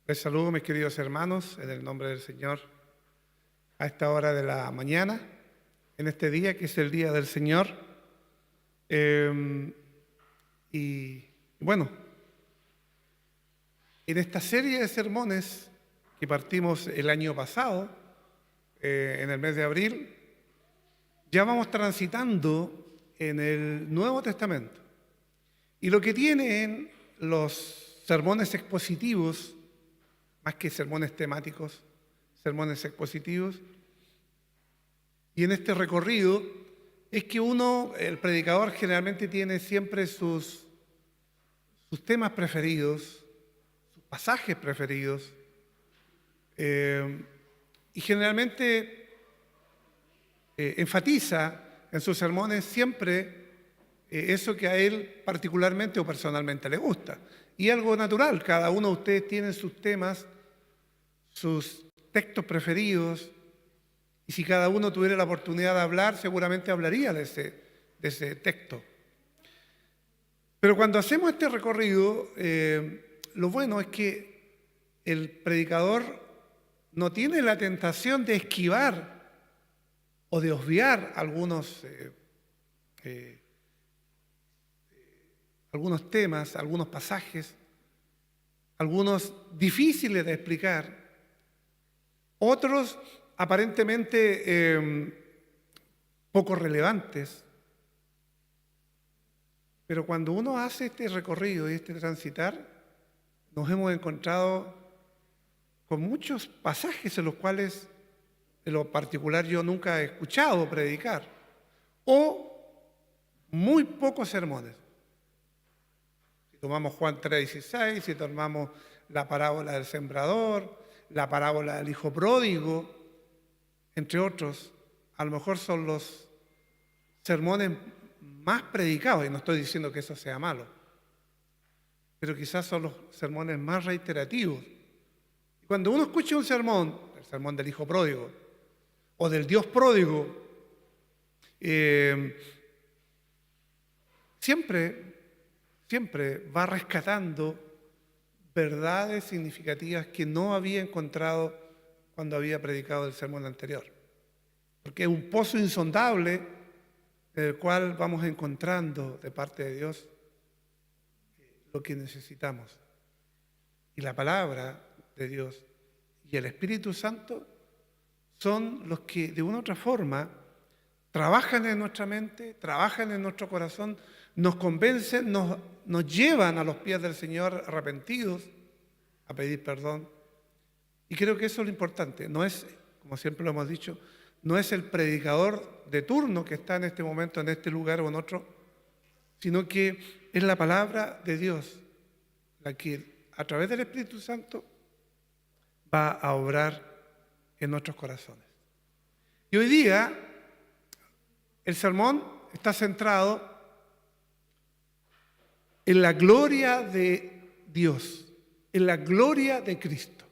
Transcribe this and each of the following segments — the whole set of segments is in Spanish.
Les saludo, mis queridos hermanos, en el nombre del Señor, a esta hora de la mañana, en este día que es el Día del Señor. Y bueno, en esta serie de sermones que partimos el año pasado, en el mes de abril, ya vamos transitando en el Nuevo Testamento. Y lo que tienen los sermones expositivos, más que sermones temáticos, sermones expositivos, y en este recorrido es que el predicador generalmente tiene siempre sus temas preferidos, sus pasajes preferidos, y generalmente enfatiza en sus sermones siempre eso que a él particularmente o personalmente le gusta. Y algo natural, cada uno de ustedes tiene sus temas, sus textos preferidos, y si cada uno tuviera la oportunidad de hablar, seguramente hablaría de ese texto. Pero cuando hacemos este recorrido, lo bueno es que el predicador no tiene la tentación de esquivar o de obviar algunos temas, algunos pasajes, algunos difíciles de explicar, otros aparentemente poco relevantes. Pero cuando uno hace este recorrido y este transitar, nos hemos encontrado con muchos pasajes en los cuales, en lo particular, yo nunca he escuchado predicar, o muy pocos sermones. Si tomamos Juan 3:16, si tomamos la parábola del sembrador, la parábola del hijo pródigo, entre otros, a lo mejor son los sermones más predicados, y no estoy diciendo que eso sea malo, pero quizás son los sermones más reiterativos. Y cuando uno escucha un sermón, el sermón del hijo pródigo, o del Dios pródigo, siempre va rescatando verdades significativas que no había encontrado cuando había predicado el sermón anterior. Porque es un pozo insondable en el cual vamos encontrando de parte de Dios lo que necesitamos. Y la palabra de Dios y el Espíritu Santo son los que de una u otra forma trabajan en nuestra mente, trabajan en nuestro corazón, nos convencen, nos llevan a los pies del Señor arrepentidos a pedir perdón. Y creo que eso es lo importante. No es, como siempre lo hemos dicho, no es el predicador de turno que está en este momento, en este lugar o en otro, sino que es la palabra de Dios la que a través del Espíritu Santo va a obrar en nuestros corazones. Y hoy día el sermón está centrado en la gloria de Dios, en la gloria de Cristo.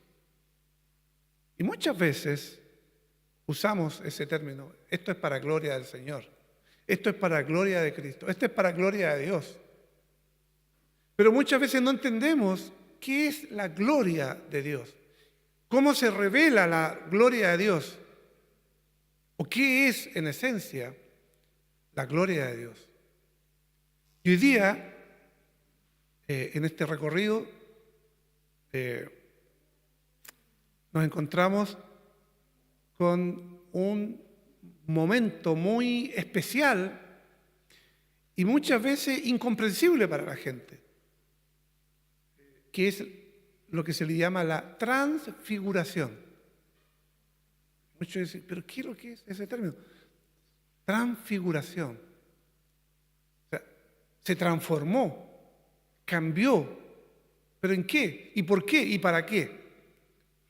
Y muchas veces usamos ese término: esto es para gloria del Señor, esto es para gloria de Cristo, esto es para gloria de Dios. Pero muchas veces no entendemos qué es la gloria de Dios, cómo se revela la gloria de Dios, o qué es en esencia la gloria de Dios. Y hoy día, en este recorrido, nos encontramos con un momento muy especial y muchas veces incomprensible para la gente, que es lo que se le llama la transfiguración. Muchos dicen, ¿pero qué es lo que es ese término? Transfiguración. O sea, se transformó, cambió. ¿Pero en qué? ¿Y por qué? ¿Y para qué?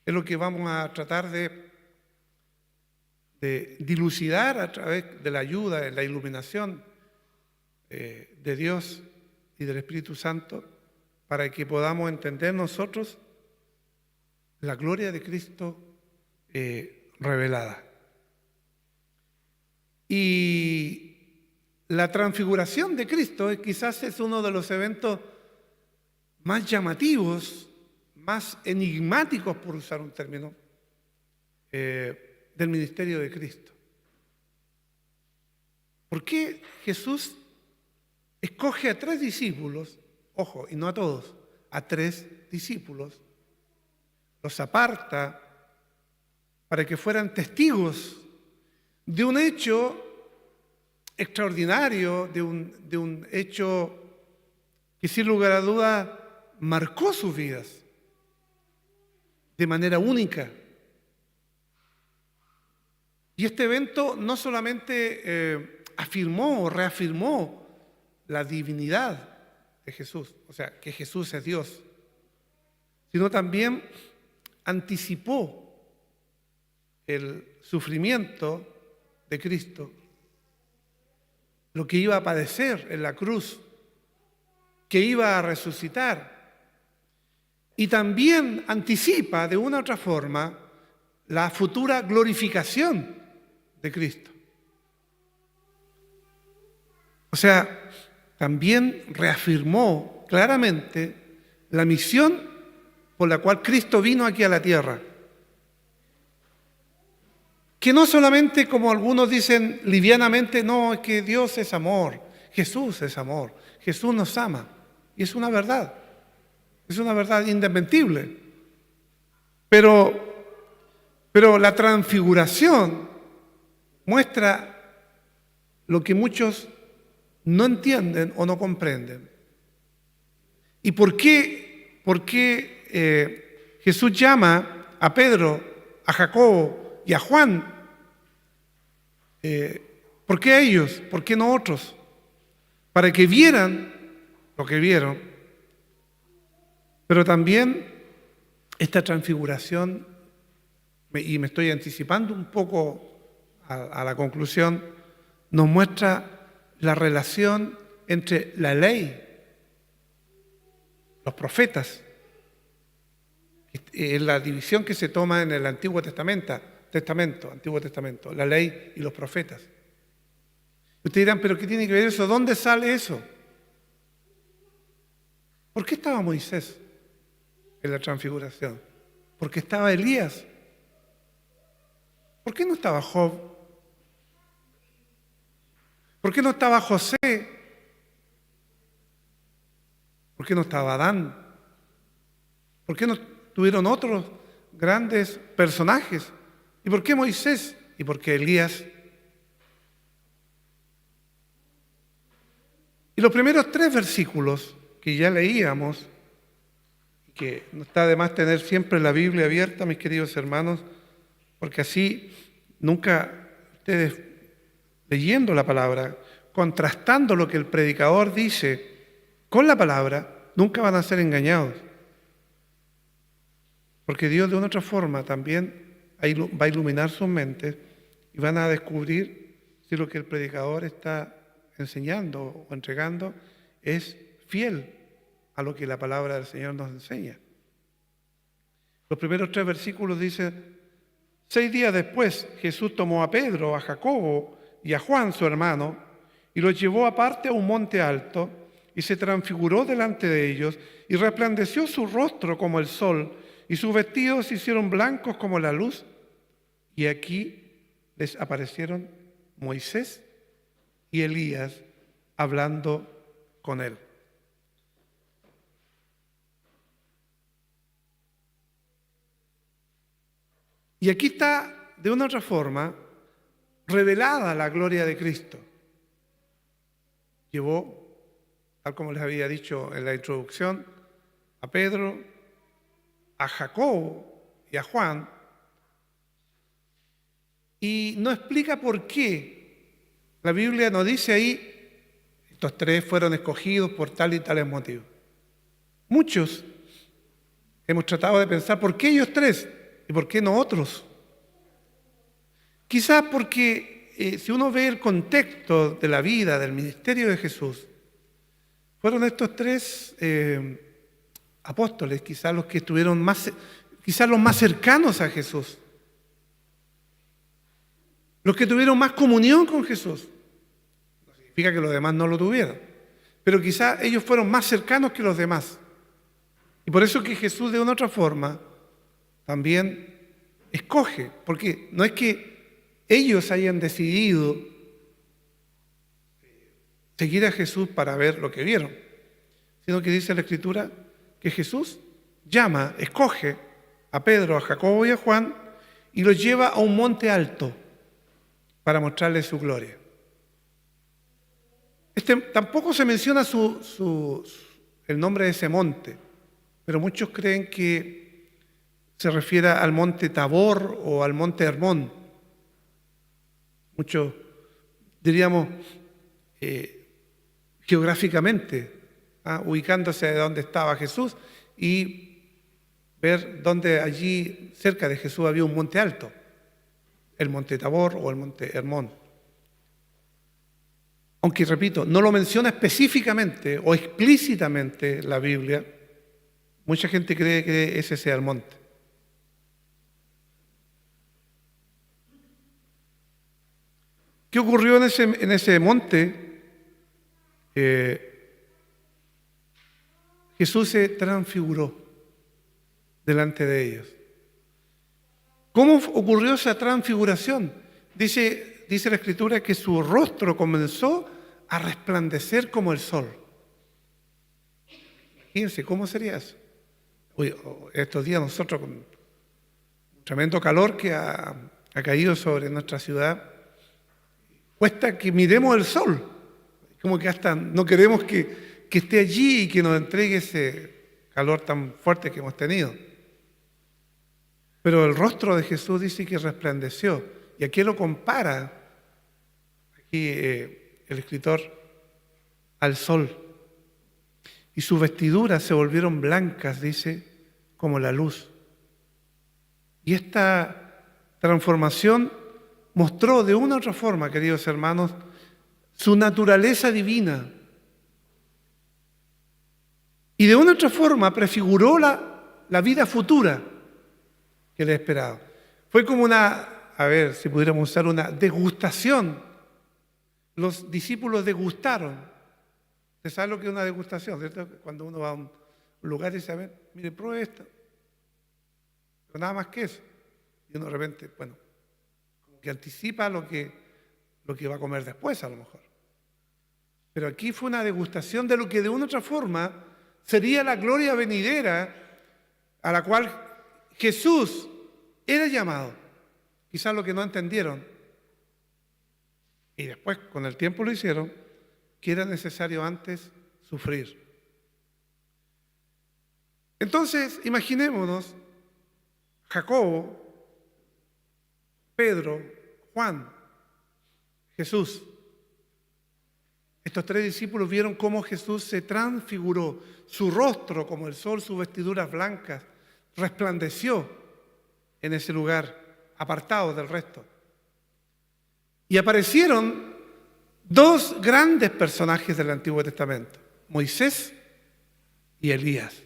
Es lo que vamos a tratar de dilucidar a través de la ayuda, de la iluminación de Dios y del Espíritu Santo, para que podamos entender nosotros la gloria de Cristo revelada. Y la transfiguración de Cristo quizás es uno de los eventos más llamativos, más enigmáticos, por usar un término, del ministerio de Cristo. ¿Por qué Jesús escoge a 3 discípulos, ojo, y no a todos, a 3 discípulos, los aparta para que fueran testigos de un hecho extraordinario, de un hecho que sin lugar a dudas marcó sus vidas de manera única? Y este evento no solamente afirmó o reafirmó la divinidad de Jesús, o sea, que Jesús es Dios, sino también anticipó el sufrimiento de Cristo, lo que iba a padecer en la cruz, que iba a resucitar, y también anticipa de una u otra forma la futura glorificación de Cristo. O sea, también reafirmó claramente la misión por la cual Cristo vino aquí a la tierra. Que no solamente, como algunos dicen livianamente, no, es que Dios es amor, Jesús es amor, Jesús nos ama. Y es una verdad indesmentible. Pero la transfiguración muestra lo que muchos no entienden o no comprenden. ¿Y por qué Jesús llama a Pedro, a Jacobo y a Juan? ¿Por qué a ellos? ¿Por qué no otros? Para que vieran lo que vieron. Pero también esta transfiguración, y me estoy anticipando un poco a la conclusión, nos muestra la relación entre la ley, los profetas, la división que se toma en el Antiguo Testamento, la ley y los profetas. Ustedes dirán, ¿pero qué tiene que ver eso? ¿Dónde sale eso? ¿Por qué estaba Moisés en la transfiguración? Porque estaba Elías. ¿Por qué no estaba Job? ¿Por qué no estaba José? ¿Por qué no estaba Adán? ¿Por qué no tuvieron otros grandes personajes? ¿Y por qué Moisés? ¿Y por qué Elías? Y los primeros 3 versículos que ya leíamos, que no está de más tener siempre la Biblia abierta, mis queridos hermanos, porque así nunca ustedes leyendo la palabra, contrastando lo que el predicador dice con la palabra, nunca van a ser engañados. Porque Dios de una otra forma también va a iluminar sus mentes y van a descubrir si lo que el predicador está enseñando o entregando es fiel a lo que la palabra del Señor nos enseña. Los primeros 3 versículos dicen: 6 días después Jesús tomó a Pedro, a Jacobo y a Juan su hermano y los llevó aparte a un monte alto y se transfiguró delante de ellos y resplandeció su rostro como el sol y sus vestidos se hicieron blancos como la luz, y aquí les aparecieron Moisés y Elías hablando con él. Y aquí está, de una otra forma, revelada la gloria de Cristo. Llevó, tal como les había dicho en la introducción, a Pedro, a Jacobo y a Juan, y no explica por qué. La Biblia nos dice ahí, estos 3 fueron escogidos por tal y tales motivos. Muchos hemos tratado de pensar, ¿por qué ellos 3? ¿Y por qué no otros? Quizás porque si uno ve el contexto de la vida, del ministerio de Jesús, fueron estos 3 apóstoles, quizás los que estuvieron quizás los más cercanos a Jesús, los que tuvieron más comunión con Jesús. No significa que los demás no lo tuvieran, pero quizás ellos fueron más cercanos que los demás. Y por eso que Jesús de una otra forma también escoge, porque no es que ellos hayan decidido seguir a Jesús para ver lo que vieron, sino que dice la Escritura que Jesús llama, escoge a Pedro, a Jacobo y a Juan y los lleva a un monte alto para mostrarles su gloria. Tampoco se menciona el nombre de ese monte, pero muchos creen que se refiere al monte Tabor o al monte Hermón. Muchos diríamos geográficamente, ubicándose de donde estaba Jesús y ver dónde allí cerca de Jesús había un monte alto, el monte Tabor o el monte Hermón. Aunque, repito, no lo menciona específicamente o explícitamente la Biblia, mucha gente cree que ese sea el monte. ¿Qué ocurrió en ese monte? Jesús se transfiguró delante de ellos. ¿Cómo ocurrió esa transfiguración? Dice la Escritura que su rostro comenzó a resplandecer como el sol. Imagínense, ¿cómo sería eso? Estos días nosotros, con un tremendo calor que ha caído sobre nuestra ciudad, cuesta que miremos el sol. Como que hasta no queremos que esté allí y que nos entregue ese calor tan fuerte que hemos tenido. Pero el rostro de Jesús dice que resplandeció. Y aquí lo compara, aquí el escritor, al sol. Y sus vestiduras se volvieron blancas, dice, como la luz. Y esta transformación mostró de una u otra forma, queridos hermanos, su naturaleza divina. Y de una u otra forma prefiguró la vida futura que le esperaba. Fue como una, a ver si pudiéramos usar una degustación. Los discípulos degustaron. ¿Usted sabe lo que es una degustación, cierto? Cuando uno va a un lugar y dice, a ver, mire, pruebe esto. Pero nada más que eso. Y uno de repente, bueno, como que anticipa lo que va a comer después a lo mejor. Pero aquí fue una degustación de lo que de una u otra forma sería la gloria venidera a la cual Jesús era llamado. Quizás lo que no entendieron, y después con el tiempo lo hicieron, que era necesario antes sufrir. Entonces, imaginémonos Jacobo, Pedro, Juan, Jesús. Estos tres discípulos vieron cómo Jesús se transfiguró, su rostro como el sol, sus vestiduras blancas, resplandeció en ese lugar, apartado del resto. Y aparecieron dos grandes personajes del Antiguo Testamento, Moisés y Elías.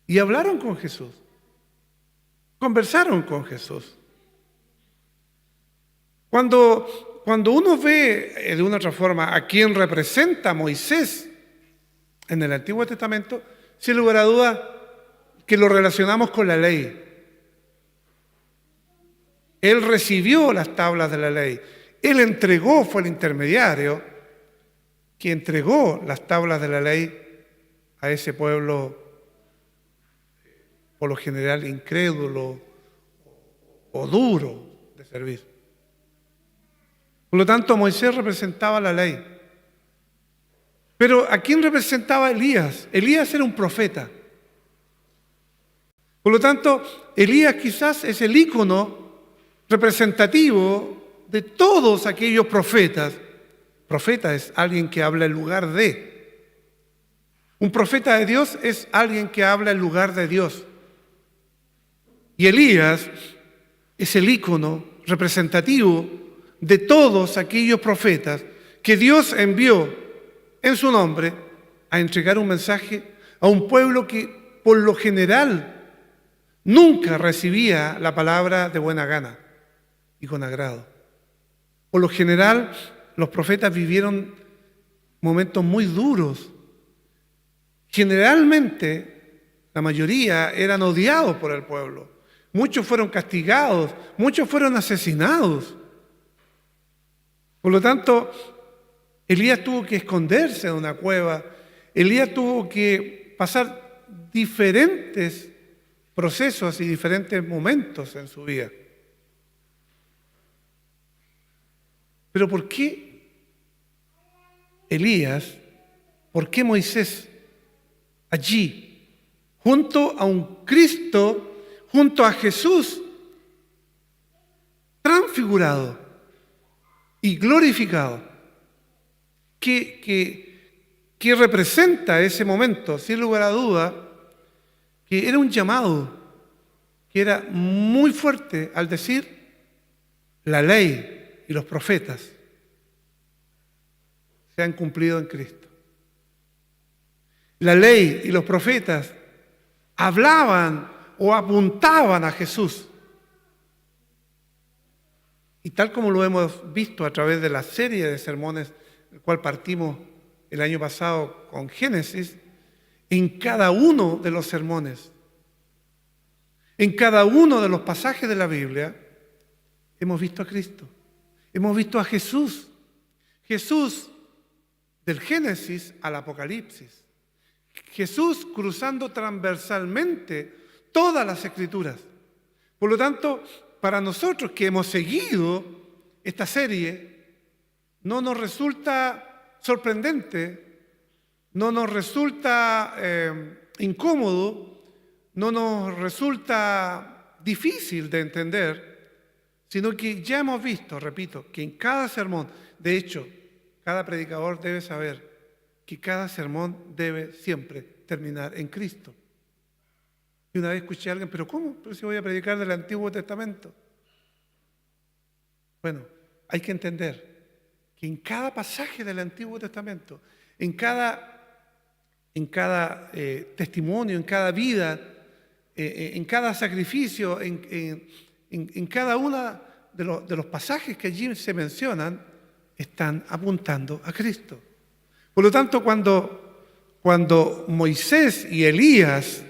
Y hablaron con Jesús, conversaron con Jesús. Cuando uno ve de una otra forma a quien representa Moisés en el Antiguo Testamento, sin lugar a dudas que lo relacionamos con la ley. Él recibió las tablas de la ley. Él entregó, fue el intermediario que entregó las tablas de la ley a ese pueblo, por lo general incrédulo o duro de servir. Por lo tanto, Moisés representaba la ley. Pero ¿a quién representaba Elías? Elías era un profeta. Por lo tanto, Elías quizás es el ícono representativo de todos aquellos profetas. Profeta es alguien que habla en lugar de. Un profeta de Dios es alguien que habla en lugar de Dios. Y Elías es el ícono representativo de todos aquellos profetas que Dios envió en su nombre a entregar un mensaje a un pueblo que por lo general nunca recibía la palabra de buena gana y con agrado. Por lo general, los profetas vivieron momentos muy duros. Generalmente, La mayoría eran odiados por el pueblo. Muchos fueron castigados, muchos fueron asesinados. Por lo tanto, Elías tuvo que esconderse en una cueva. Elías tuvo que pasar diferentes procesos y diferentes momentos en su vida. Pero ¿por qué Elías? ¿Por qué Moisés allí, junto a un Cristo, junto a Jesús, transfigurado y glorificado? ¿Qué representa ese momento? Sin lugar a duda, que era un llamado que era muy fuerte al decir la ley y los profetas se han cumplido en Cristo. La ley y los profetas hablaban o apuntaban a Jesús. Y tal como lo hemos visto a través de la serie de sermones, el cual partimos el año pasado con Génesis, en cada uno de los sermones, en cada uno de los pasajes de la Biblia, hemos visto a Cristo, hemos visto a Jesús. Jesús del Génesis al Apocalipsis. Jesús cruzando transversalmente todas las Escrituras. Por lo tanto, para nosotros que hemos seguido esta serie, no nos resulta sorprendente, no nos resulta incómodo, no nos resulta difícil de entender, sino que ya hemos visto, repito, que en cada sermón, de hecho, cada predicador debe saber que cada sermón debe siempre terminar en Cristo. Y una vez escuché a alguien, ¿pero cómo? ¿Pero si voy a predicar del Antiguo Testamento? Bueno, hay que entender que en cada pasaje del Antiguo Testamento, en cada testimonio, en cada vida, en cada sacrificio, en cada uno de los pasajes que allí se mencionan, están apuntando a Cristo. Por lo tanto, cuando Moisés y Elías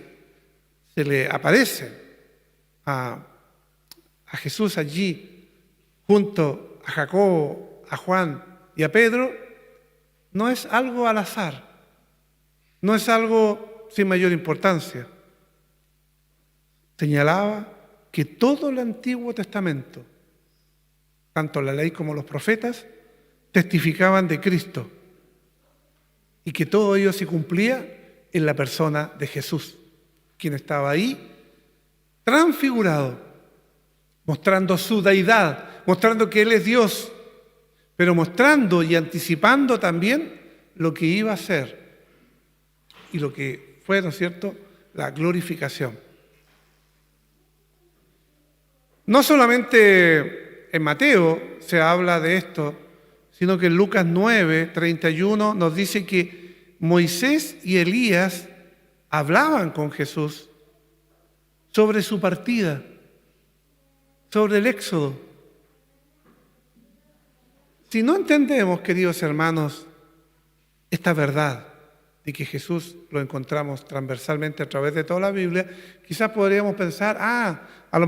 se le aparecen a Jesús allí, junto a Jacobo, a Juan y a Pedro, no es algo al azar, no es algo sin mayor importancia. Señalaba que todo el Antiguo Testamento, tanto la ley como los profetas, testificaban de Cristo y que todo ello se cumplía en la persona de Jesús, quien estaba ahí transfigurado, mostrando su deidad, mostrando que Él es Dios, pero mostrando y anticipando también lo que iba a ser y lo que fue, ¿no es cierto?, la glorificación. No solamente en Mateo se habla de esto, sino que en Lucas 9:31 nos dice que Moisés y Elías hablaban con Jesús sobre su partida, sobre el Éxodo. Si no entendemos, queridos hermanos, esta verdad de que Jesús lo encontramos transversalmente a través de toda la Biblia, quizás podríamos pensar, a lo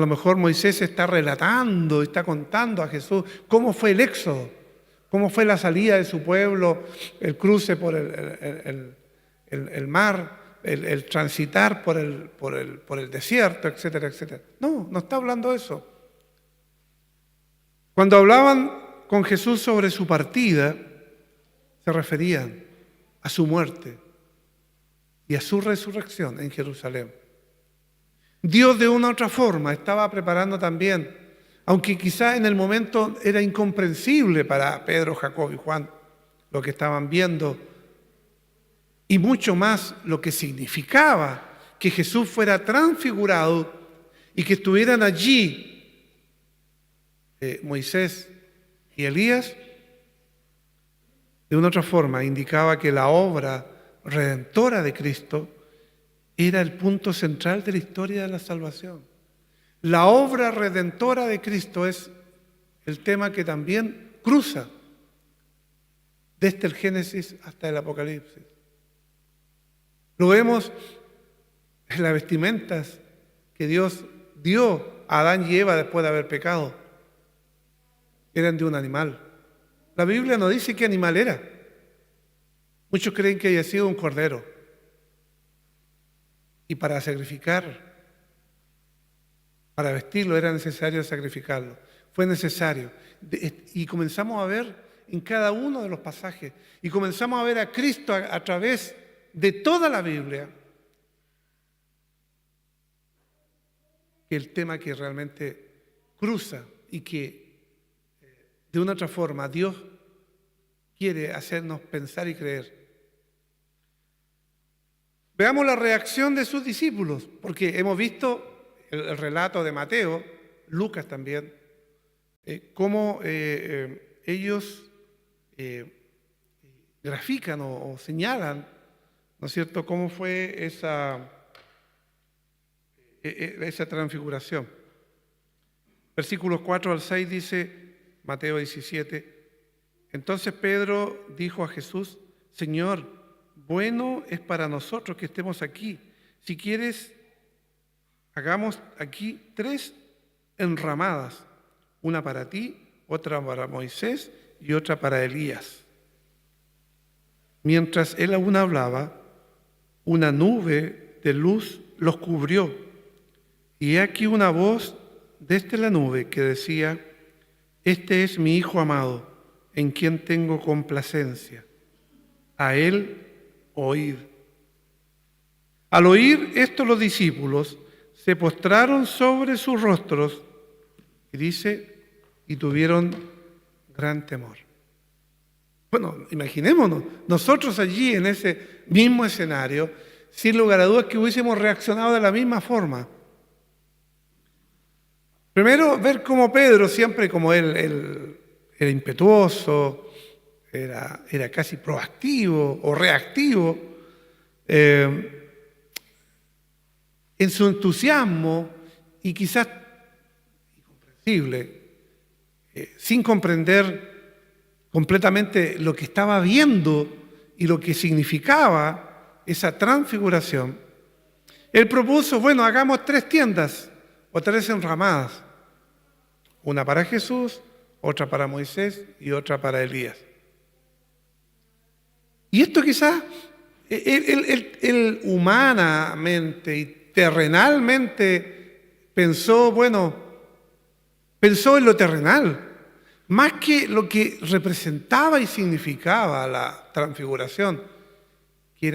mejor Moisés está relatando, está contando a Jesús cómo fue el Éxodo, cómo fue la salida de su pueblo, el cruce por el mar, el transitar por el desierto, etcétera, etcétera. No está hablando de eso. Cuando hablaban con Jesús sobre su partida, se referían a su muerte y a su resurrección en Jerusalén. Dios de una u otra forma estaba preparando también, aunque quizá en el momento era incomprensible para Pedro, Jacob y Juan lo que estaban viendo, y mucho más lo que significaba que Jesús fuera transfigurado y que estuvieran allí Moisés y Elías. De una u otra forma indicaba que la obra redentora de Cristo era el punto central de la historia de la salvación. La obra redentora de Cristo es el tema que también cruza desde el Génesis hasta el Apocalipsis. Lo vemos en las vestimentas que Dios dio a Adán y Eva después de haber pecado. Eran de un animal. La Biblia no dice qué animal era. Muchos creen que haya sido un cordero. Y para sacrificar, para vestirlo, era necesario sacrificarlo. Fue necesario. Y comenzamos a ver en cada uno de los pasajes, y comenzamos a ver a Cristo a través de toda la Biblia, que el tema que realmente cruza y que de una otra forma Dios quiere hacernos pensar y creer. Veamos la reacción de sus discípulos, porque hemos visto el relato de Mateo, Lucas también, cómo ellos grafican o señalan, ¿no es cierto?, cómo fue esa transfiguración. Versículos 4 al 6 dice, Mateo 17, entonces Pedro dijo a Jesús, Señor, bueno es para nosotros que estemos aquí. Si quieres, hagamos aquí 3 enramadas, una para ti, otra para Moisés y otra para Elías. Mientras él aún hablaba, una nube de luz los cubrió, y he aquí una voz desde la nube que decía, este es mi Hijo amado, en quien tengo complacencia. A él oíd. Al oír esto los discípulos se postraron sobre sus rostros y dice, y tuvieron gran temor. Bueno, imaginémonos, nosotros allí en ese mismo escenario, sin lugar a dudas que hubiésemos reaccionado de la misma forma. Primero, ver cómo Pedro, siempre como él era impetuoso, era casi proactivo o reactivo, en su entusiasmo y quizás incomprensible, sin comprender completamente lo que estaba viendo y lo que significaba esa transfiguración, él propuso, bueno, hagamos 3 tiendas o 3 enramadas, una para Jesús, otra para Moisés y otra para Elías. Y esto quizás él humanamente y terrenalmente pensó en lo terrenal, más que lo que representaba y significaba la transfiguración, que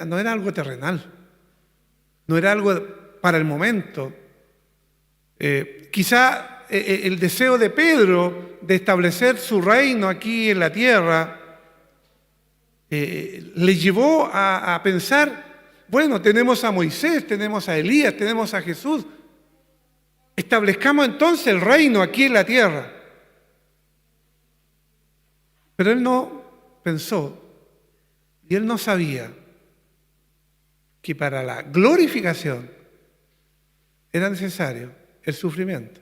no era algo terrenal, no era algo para el momento. Quizá el deseo de Pedro de establecer su reino aquí en la tierra le llevó a pensar, bueno, tenemos a Moisés, tenemos a Elías, tenemos a Jesús, establezcamos entonces el reino aquí en la tierra. Pero él no pensó y él no sabía que para la glorificación era necesario el sufrimiento.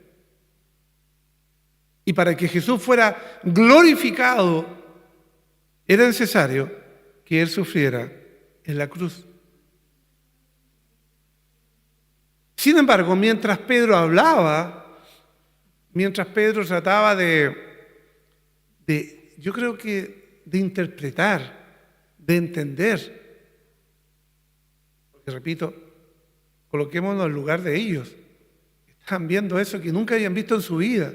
Y para que Jesús fuera glorificado, era necesario que Él sufriera en la cruz. Sin embargo, mientras Pedro hablaba, mientras Pedro trataba yo creo que de interpretar, de entender, porque repito, coloquémonos en el lugar de ellos. Están viendo eso que nunca habían visto en su vida.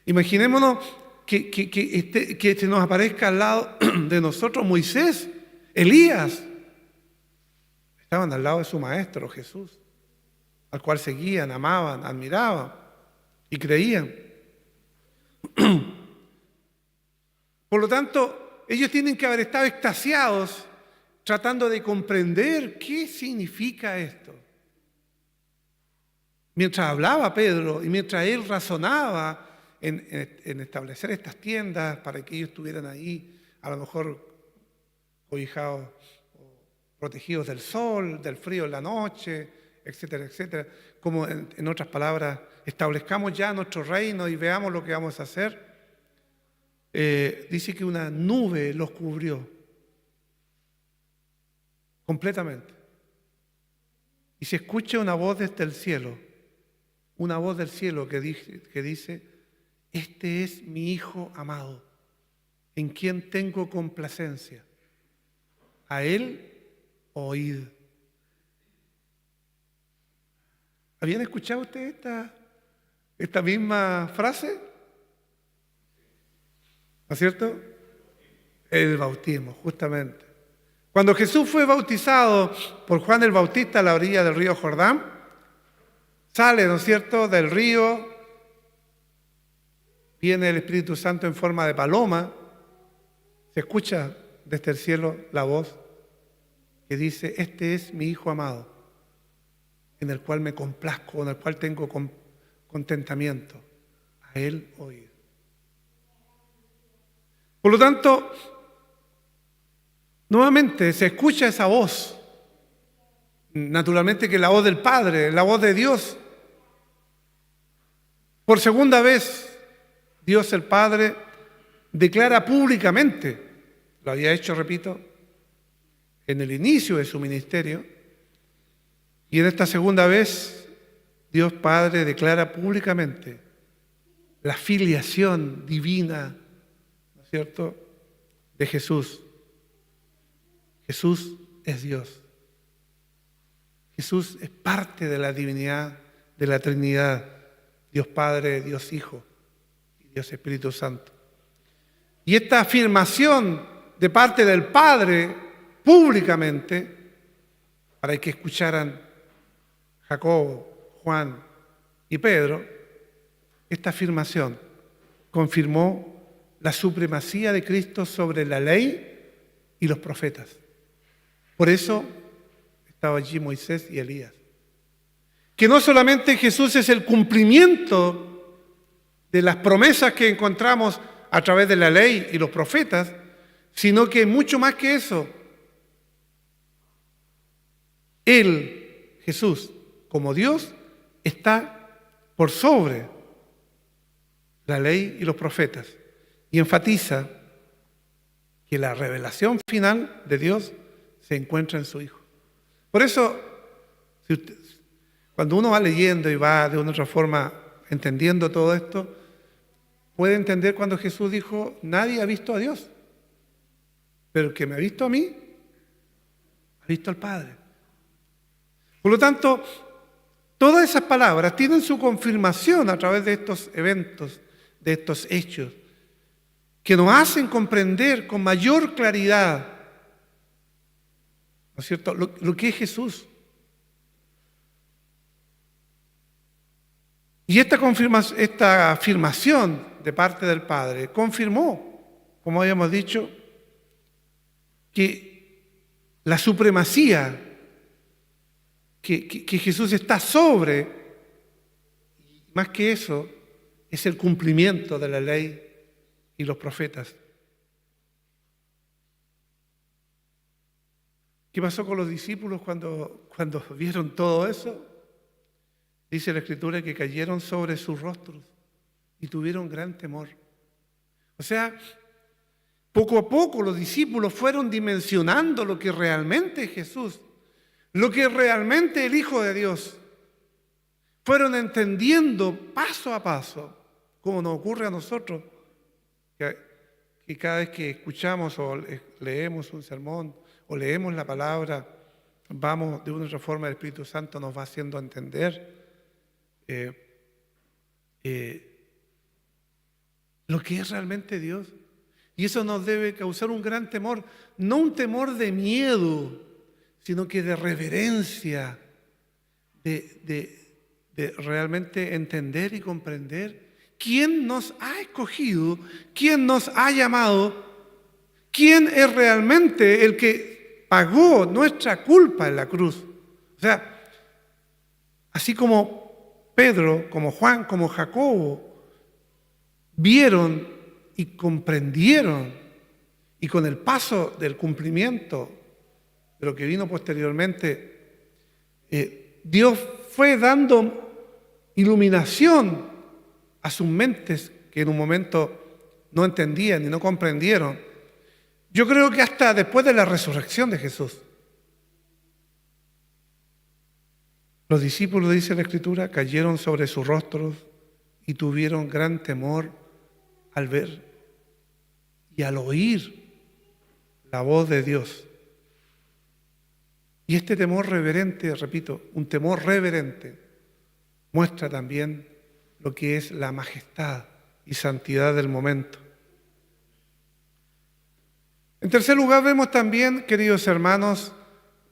Imaginémonos que se nos aparezca al lado de nosotros Moisés, Elías. Estaban al lado de su maestro Jesús, al cual seguían, amaban, admiraban y creían. Por lo tanto, ellos tienen que haber estado extasiados tratando de comprender qué significa esto. Mientras hablaba Pedro y mientras él razonaba en establecer estas tiendas para que ellos estuvieran ahí, a lo mejor cobijados o protegidos del sol, del frío en la noche, etcétera, etcétera. Como en otras palabras, establezcamos ya nuestro reino y veamos lo que vamos a hacer. Dice que una nube los cubrió. completamente. Y se escucha una voz desde el cielo, una voz del cielo que dice, este es mi Hijo amado, en quien tengo complacencia. A Él oíd. ¿Habían escuchado ustedes esta misma frase? ¿No es cierto? El bautismo, justamente. Cuando Jesús fue bautizado por Juan el Bautista a la orilla del río Jordán, sale, ¿no es cierto?, del río, viene el Espíritu Santo en forma de paloma, se escucha desde el cielo la voz que dice, este es mi Hijo amado, en el cual me complazco, en el cual tengo contentamiento. A Él oíd. Por lo tanto, nuevamente se escucha esa voz. Naturalmente que es la voz del Padre, la voz de Dios. Por segunda vez, Dios el Padre declara públicamente, lo había hecho, repito, en el inicio de su ministerio, y en esta segunda vez, Dios Padre declara públicamente la filiación divina, ¿no es cierto?, de Jesús. Jesús es Dios. Jesús es parte de la divinidad, de la Trinidad, Dios Padre, Dios Hijo y Dios Espíritu Santo. Y esta afirmación de parte del Padre públicamente, para que escucharan Jacobo, Juan y Pedro, esta afirmación confirmó la supremacía de Cristo sobre la ley y los profetas. Por eso estaba allí Moisés y Elías. Que no solamente Jesús es el cumplimiento de las promesas que encontramos a través de la ley y los profetas, sino que mucho más que eso. Él, Jesús, como Dios, está por sobre la ley y los profetas. Y enfatiza que la revelación final de Dios se encuentra en su Hijo. Por eso, cuando uno va leyendo y va de una u otra forma entendiendo todo esto, puede entender cuando Jesús dijo, nadie ha visto a Dios, pero el que me ha visto a mí, ha visto al Padre. Por lo tanto, todas esas palabras tienen su confirmación a través de estos eventos, de estos hechos, que nos hacen comprender con mayor claridad, ¿no es cierto?, lo que es Jesús. Y esta afirmación de parte del Padre confirmó, como habíamos dicho, que la supremacía, que Jesús está sobre, y más que eso, es el cumplimiento de la ley y los profetas. ¿Qué pasó con los discípulos cuando vieron todo eso? Dice la Escritura que cayeron sobre sus rostros y tuvieron gran temor. O sea, poco a poco los discípulos fueron dimensionando lo que realmente es Jesús, lo que realmente es el Hijo de Dios. Fueron entendiendo paso a paso, como nos ocurre a nosotros, que cada vez que escuchamos o leemos un sermón o leemos la palabra, vamos de una u otra forma, el Espíritu Santo nos va haciendo entender lo que es realmente Dios. Y eso nos debe causar un gran temor, no un temor de miedo, sino que de reverencia, de realmente entender y comprender quién nos ha escogido, quién nos ha llamado, quién es realmente el que pagó nuestra culpa en la cruz. O sea, así como Pedro, como Juan, como Jacobo, vieron y comprendieron, y con el paso del cumplimiento de lo que vino posteriormente, Dios fue dando iluminación a sus mentes que en un momento no entendían y no comprendieron. Yo creo que hasta después de la resurrección de Jesús, Los discípulos, dice la Escritura, cayeron sobre sus rostros y tuvieron gran temor al ver y al oír la voz de Dios. Y este temor reverente, repito, un temor reverente, muestra también lo que es la majestad y santidad del momento. En tercer lugar, vemos también, queridos hermanos,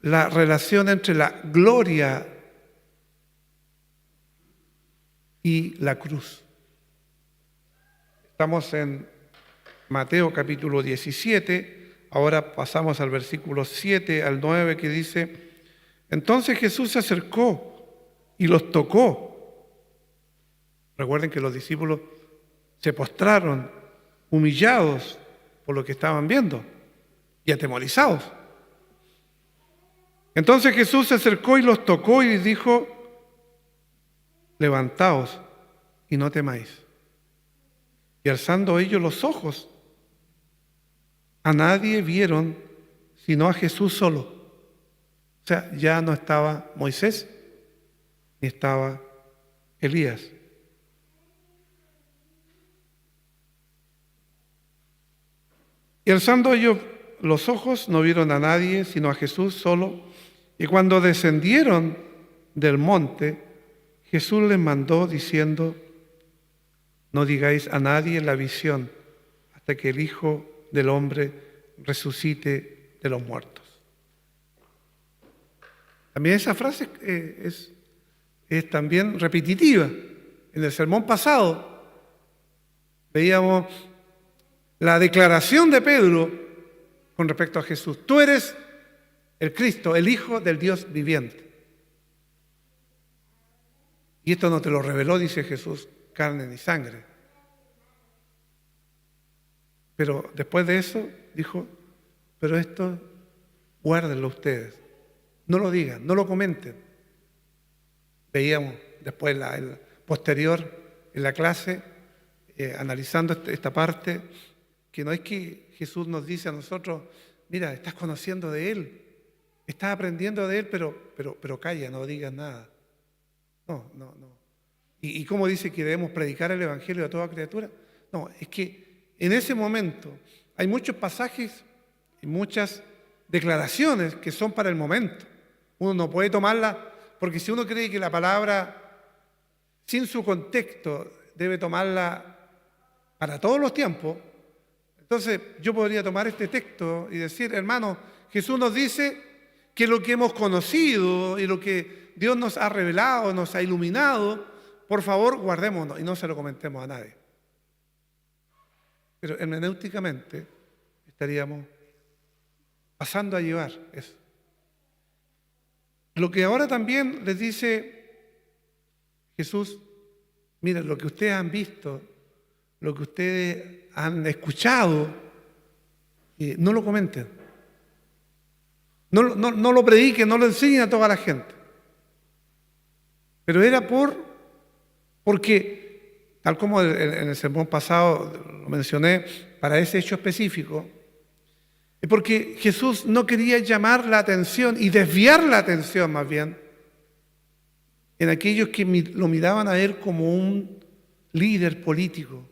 la relación entre la gloria y la cruz. Estamos en Mateo capítulo 17, ahora pasamos al versículo 7 al 9 que dice: entonces Jesús se acercó y los tocó. Recuerden que los discípulos se postraron, humillados por lo que estaban viendo y atemorizados. Entonces Jesús se acercó y los tocó y dijo: levantaos y no temáis. Y alzando ellos los ojos, a nadie vieron sino a Jesús solo. O sea, ya no estaba Moisés ni estaba Elías. Y alzando ellos los ojos, no vieron a nadie sino a Jesús solo. Y cuando descendieron del monte, Jesús les mandó diciendo: no digáis a nadie la visión hasta que el Hijo del Hombre resucite de los muertos. También esa frase es también repetitiva. En el sermón pasado veíamos la declaración de Pedro con respecto a Jesús: tú eres el Cristo, el Hijo del Dios viviente. Y esto no te lo reveló, dice Jesús, carne ni sangre. Pero después de eso dijo: pero esto guárdenlo ustedes, no lo digan, no lo comenten. Veíamos después posterior en la clase, analizando esta parte, que no es que Jesús nos dice a nosotros: mira, estás conociendo de Él, estás aprendiendo de Él, pero calla, no digas nada. No. ¿Y cómo dice que debemos predicar el Evangelio a toda criatura? No, es que en ese momento hay muchos pasajes y muchas declaraciones que son para el momento. Uno no puede tomarla, porque si uno cree que la palabra sin su contexto debe tomarla para todos los tiempos, entonces yo podría tomar este texto y decir: hermano, Jesús nos dice que lo que hemos conocido y lo que Dios nos ha revelado, nos ha iluminado, por favor guardémonos y no se lo comentemos a nadie. Pero hermenéuticamente estaríamos pasando a llevar eso. Lo que ahora también les dice Jesús: miren, lo que ustedes han visto, lo que ustedes han escuchado, no lo comenten. No lo prediquen, no lo enseñen a toda la gente. Pero era porque, tal como en el sermón pasado lo mencioné, para ese hecho específico, es porque Jesús no quería llamar la atención y desviar la atención más bien en aquellos que lo miraban a Él como un líder político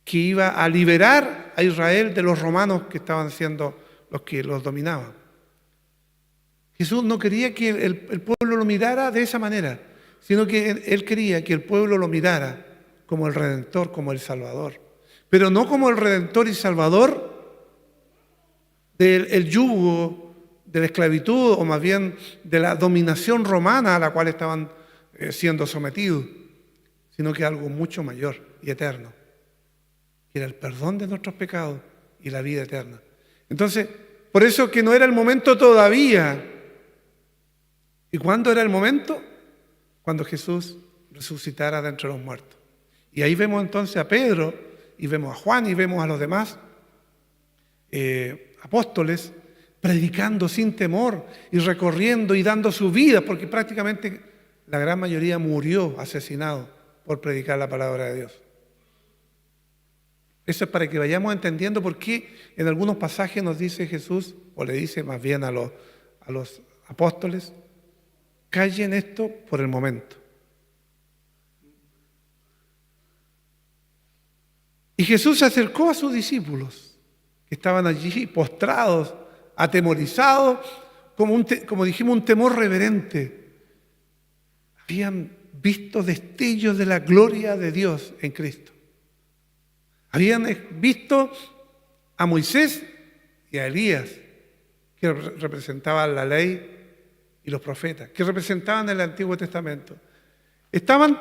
que iba a liberar a Israel de los romanos que estaban siendo los que los dominaban. Jesús no quería que el pueblo lo mirara de esa manera, sino que Él quería que el pueblo lo mirara como el Redentor, como el Salvador. Pero no como el Redentor y Salvador del yugo, de la esclavitud, o más bien de la dominación romana a la cual estaban siendo sometidos, sino que algo mucho mayor y eterno, que era el perdón de nuestros pecados y la vida eterna. Entonces, por eso que no era el momento todavía. ¿Y cuándo era el momento? Cuando Jesús resucitara de entre los muertos. Y ahí vemos entonces a Pedro, y vemos a Juan, y vemos a los demás apóstoles predicando sin temor y recorriendo y dando su vida, porque prácticamente la gran mayoría murió asesinado por predicar la palabra de Dios. Eso es para que vayamos entendiendo por qué en algunos pasajes nos dice Jesús, o le dice más bien a los apóstoles, callen esto por el momento. Y Jesús se acercó a sus discípulos, que estaban allí postrados, atemorizados, como dijimos, un temor reverente. Habían visto destellos de la gloria de Dios en Cristo. Habían visto a Moisés y a Elías, que representaban la ley y los profetas, que representaban el Antiguo Testamento. Estaban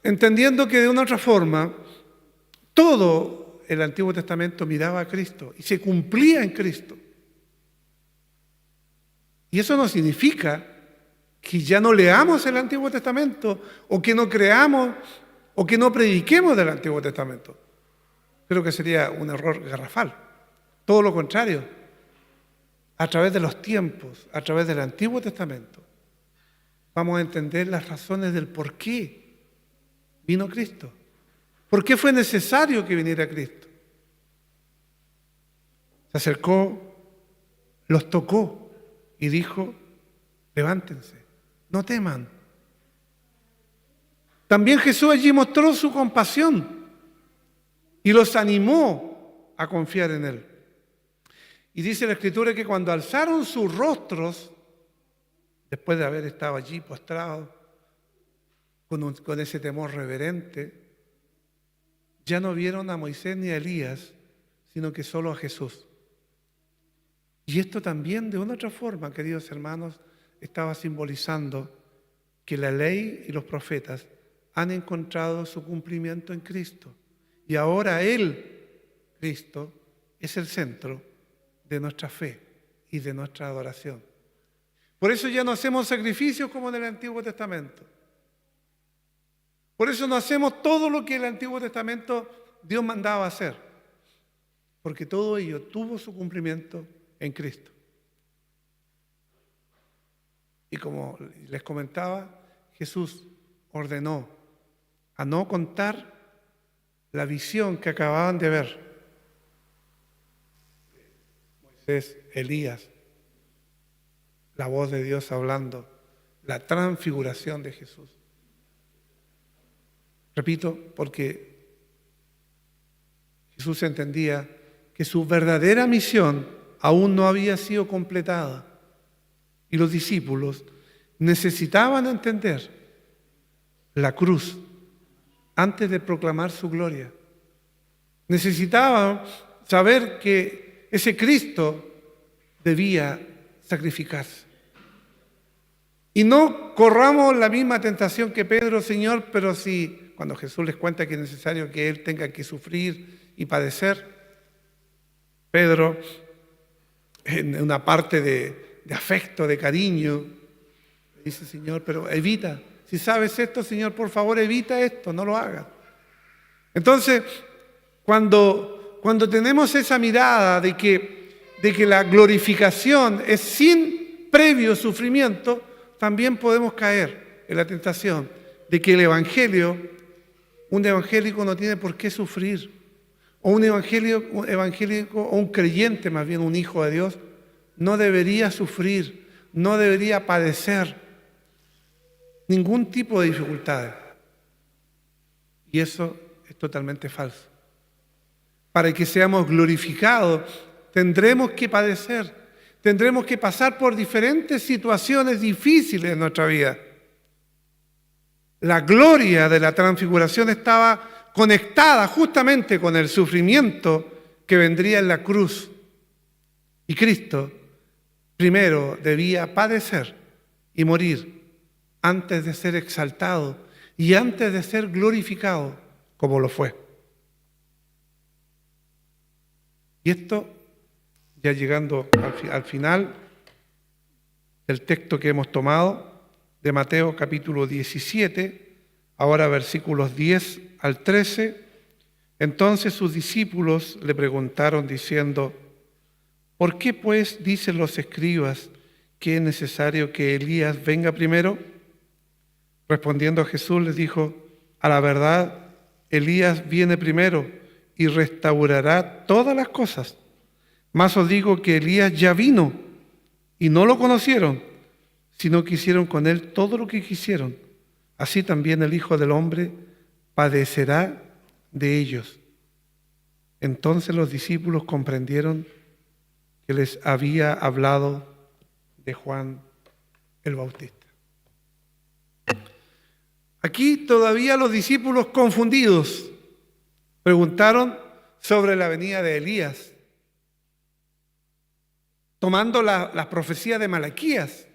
entendiendo que de una otra forma todo el Antiguo Testamento miraba a Cristo y se cumplía en Cristo. Y eso no significa que ya no leamos el Antiguo Testamento o que no creamos o que no prediquemos del Antiguo Testamento. Creo que sería un error garrafal. Todo lo contrario. A través de los tiempos, a través del Antiguo Testamento, vamos a entender las razones del por qué vino Cristo. ¿Por qué fue necesario que viniera Cristo? Se acercó, los tocó y dijo: levántense, no teman. También Jesús allí mostró su compasión y los animó a confiar en Él. Y dice la Escritura que cuando alzaron sus rostros, después de haber estado allí postrados, con ese temor reverente, ya no vieron a Moisés ni a Elías, sino que solo a Jesús. Y esto también, de una otra forma, queridos hermanos, estaba simbolizando que la ley y los profetas han encontrado su cumplimiento en Cristo. Y ahora Él, Cristo, es el centro de nuestra fe y de nuestra adoración. Por eso ya no hacemos sacrificios como en el Antiguo Testamento. Por eso no hacemos todo lo que en el Antiguo Testamento Dios mandaba hacer. Porque todo ello tuvo su cumplimiento en Cristo. Y como les comentaba, Jesús ordenó a no contar la visión que acababan de ver. Moisés, Elías, la voz de Dios hablando, la transfiguración de Jesús. Repito, porque Jesús entendía que su verdadera misión aún no había sido completada y los discípulos necesitaban entender la cruz antes de proclamar su gloria. Necesitaban saber que ese Cristo debía sacrificarse. Y no corramos la misma tentación que Pedro: Señor, pero si, cuando Jesús les cuenta que es necesario que Él tenga que sufrir y padecer, Pedro, en una parte de afecto, de cariño, dice: Señor, pero evita, si sabes esto, Señor, por favor, evita esto, no lo hagas. Entonces, cuando tenemos esa mirada de que la glorificación es sin previo sufrimiento, también podemos caer en la tentación de que un evangélico no tiene por qué sufrir, o un evangélico o un creyente, más bien un hijo de Dios, no debería sufrir, no debería padecer ningún tipo de dificultades. Y eso es totalmente falso. Para que seamos glorificados, tendremos que padecer, tendremos que pasar por diferentes situaciones difíciles en nuestra vida. La gloria de la transfiguración estaba conectada justamente con el sufrimiento que vendría en la cruz. Y Cristo primero debía padecer y morir antes de ser exaltado y antes de ser glorificado como lo fue. Y esto, ya llegando al final del texto que hemos tomado, de Mateo capítulo 17, ahora versículos 10 al 13, entonces sus discípulos le preguntaron diciendo: ¿por qué pues dicen los escribas que es necesario que Elías venga primero? Respondiendo Jesús les dijo: a la verdad, Elías viene primero y restaurará todas las cosas. Mas os digo que Elías ya vino y no lo conocieron, sino que hicieron con él todo lo que quisieron. Así también el Hijo del Hombre padecerá de ellos. Entonces los discípulos comprendieron que les había hablado de Juan el Bautista. Aquí todavía los discípulos confundidos preguntaron sobre la venida de Elías, tomando las profecías de Malaquías,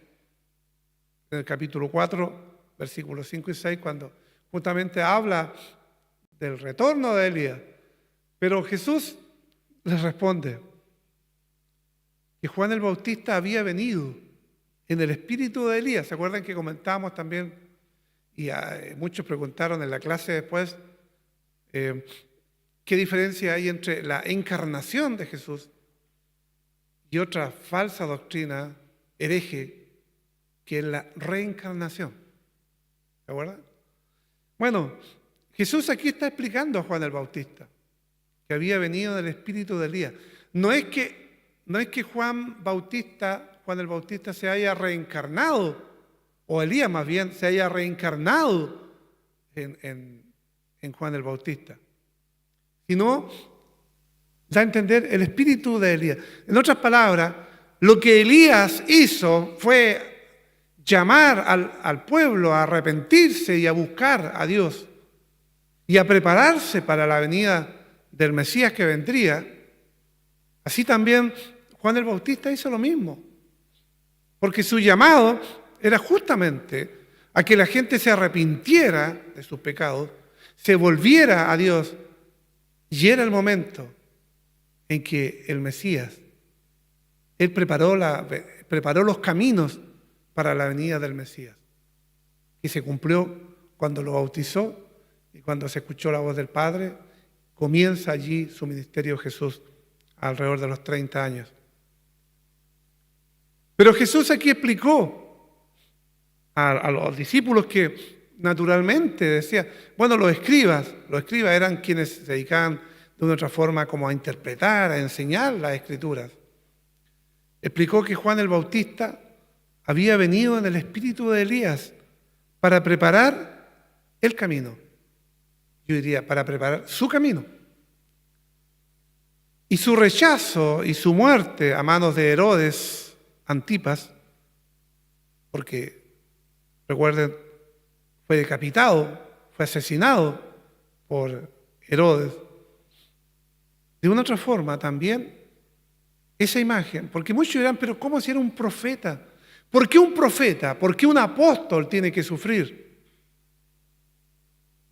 en el capítulo 4, versículos 5 y 6, cuando justamente habla del retorno de Elías. Pero Jesús les responde que Juan el Bautista había venido en el espíritu de Elías. ¿Se acuerdan que comentábamos también? Y muchos preguntaron en la clase después qué diferencia hay entre la encarnación de Jesús y otra falsa doctrina hereje, que es la reencarnación. ¿Se acuerdan? Bueno, Jesús aquí está explicando a Juan el Bautista que había venido del espíritu de Elías. No es que Juan el Bautista se haya reencarnado, o Elías más bien se haya reencarnado en Juan el Bautista, sino da a entender el espíritu de Elías. En otras palabras, lo que Elías hizo fue llamar al pueblo a arrepentirse y a buscar a Dios y a prepararse para la venida del Mesías que vendría. Así también Juan el Bautista hizo lo mismo, porque su llamado era justamente a que la gente se arrepintiera de sus pecados, se volviera a Dios, y era el momento en que el Mesías, él preparó los caminos para la venida del Mesías, y se cumplió cuando lo bautizó y cuando se escuchó la voz del Padre. Comienza allí su ministerio Jesús alrededor de los 30 años. Pero Jesús aquí explicó a los discípulos que naturalmente decía, bueno, los escribas eran quienes se dedicaban de una otra forma como a interpretar, a enseñar las Escrituras. Explicó que Juan el Bautista había venido en el espíritu de Elías para preparar el camino. Yo diría, para preparar su camino. Y su rechazo y su muerte a manos de Herodes Antipas, porque recuerden, fue decapitado, fue asesinado por Herodes. De una otra forma también, esa imagen, porque muchos dirán, pero ¿cómo si era un profeta? ¿Por qué un profeta? ¿Por qué un apóstol tiene que sufrir?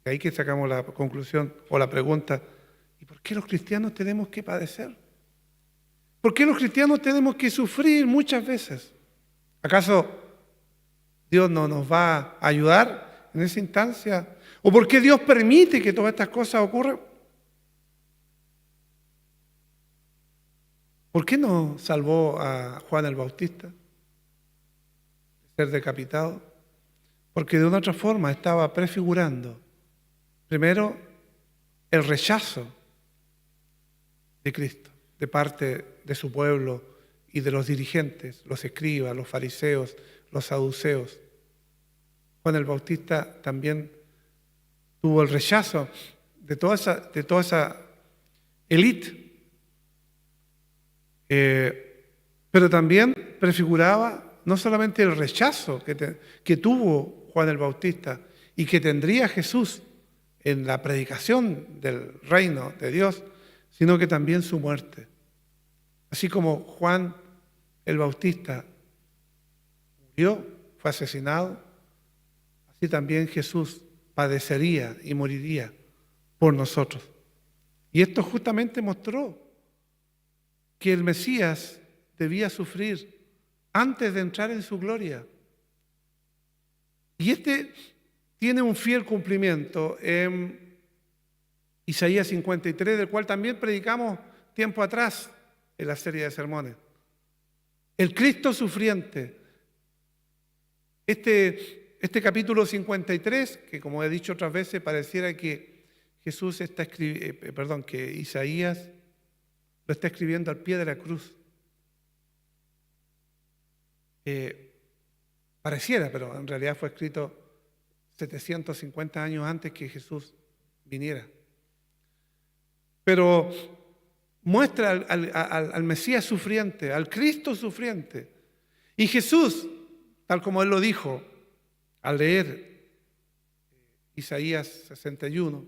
De ahí que sacamos la conclusión o la pregunta, ¿y por qué los cristianos tenemos que padecer? ¿Por qué los cristianos tenemos que sufrir muchas veces? ¿Acaso Dios no nos va a ayudar en esa instancia? ¿O por qué Dios permite que todas estas cosas ocurran? ¿Por qué no salvó a Juan el Bautista de ser decapitado? Porque de una otra forma estaba prefigurando, primero, el rechazo de Cristo de parte de su pueblo y de los dirigentes, los escribas, los fariseos, los saduceos. Juan el Bautista también tuvo el rechazo de toda esa élite, pero también prefiguraba no solamente el rechazo que tuvo Juan el Bautista y que tendría Jesús en la predicación del reino de Dios, sino que también su muerte. Así como Juan el Bautista murió, fue asesinado, así también Jesús padecería y moriría por nosotros. Y esto justamente mostró que el Mesías debía sufrir antes de entrar en su gloria. Y este tiene un fiel cumplimiento en Isaías 53, del cual también predicamos tiempo atrás en la serie de sermones. El Cristo sufriente. Este capítulo 53, que como he dicho otras veces, pareciera que que Isaías lo está escribiendo al pie de la cruz. Pareciera, pero en realidad fue escrito 750 años antes que Jesús viniera. Pero muestra al Mesías sufriente, al Cristo sufriente. Y Jesús, tal como Él lo dijo al leer Isaías 61,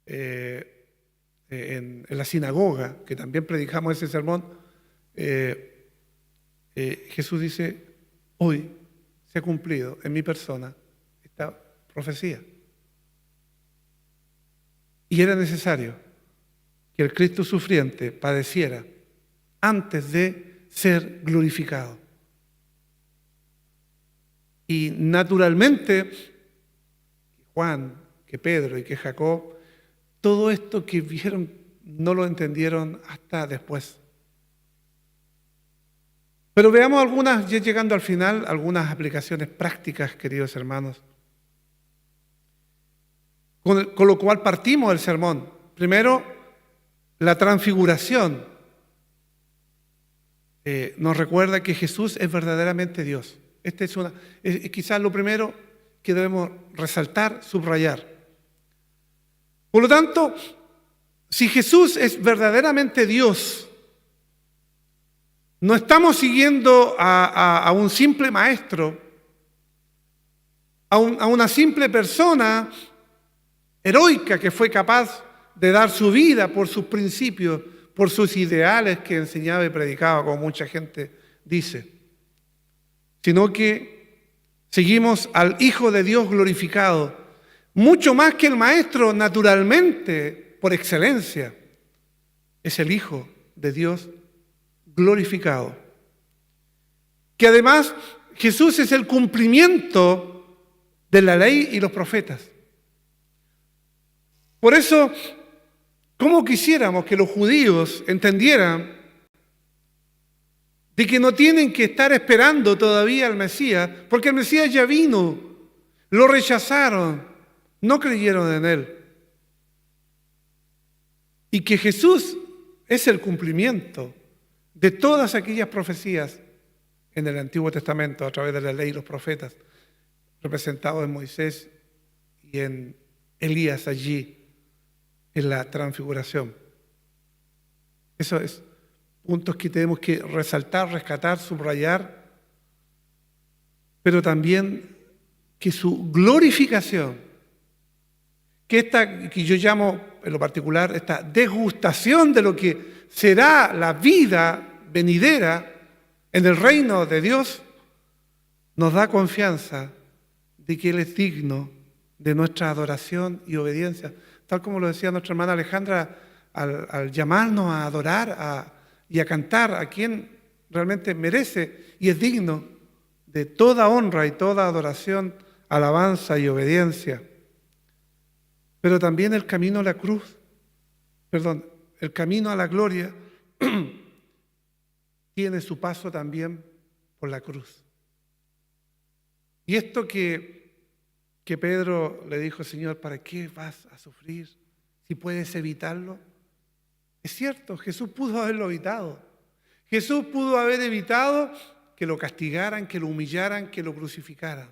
en la sinagoga, que también predicamos ese sermón, Jesús dice, hoy se ha cumplido en mi persona esta profecía. Y era necesario que el Cristo sufriente padeciera antes de ser glorificado. Y naturalmente, Juan, que Pedro y que Jacob, todo esto que vieron no lo entendieron hasta después. Pero veamos algunas, ya llegando al final, algunas aplicaciones prácticas, queridos hermanos. Con lo cual partimos del sermón. Primero, la transfiguración nos recuerda que Jesús es verdaderamente Dios. Este es quizás lo primero que debemos resaltar, subrayar. Por lo tanto, si Jesús es verdaderamente Dios, no estamos siguiendo a un simple maestro, a una simple persona heroica que fue capaz de dar su vida por sus principios, por sus ideales que enseñaba y predicaba, como mucha gente dice, sino que seguimos al Hijo de Dios glorificado, mucho más que el Maestro, naturalmente, por excelencia, es el Hijo de Dios glorificado. Que además Jesús es el cumplimiento de la ley y los profetas. Por eso, ¿cómo quisiéramos que los judíos entendieran de que no tienen que estar esperando todavía al Mesías? Porque el Mesías ya vino, lo rechazaron, no creyeron en Él. Y que Jesús es el cumplimiento de todas aquellas profecías en el Antiguo Testamento a través de la ley y los profetas, representados en Moisés y en Elías allí, en la transfiguración. Eso es puntos que tenemos que resaltar, rescatar, subrayar, pero también que su glorificación, que yo llamo en lo particular esta degustación de lo que será la vida venidera en el reino de Dios, nos da confianza de que Él es digno de nuestra adoración y obediencia. Tal como lo decía nuestra hermana Alejandra, al llamarnos a adorar y a cantar a quien realmente merece y es digno de toda honra y toda adoración, alabanza y obediencia. Pero también el camino a la cruz, el camino a la gloria tiene su paso también por la cruz. Y esto que Pedro le dijo, Señor, ¿para qué vas a sufrir si puedes evitarlo? Es cierto, Jesús pudo haberlo evitado. Jesús pudo haber evitado que lo castigaran, que lo humillaran, que lo crucificaran.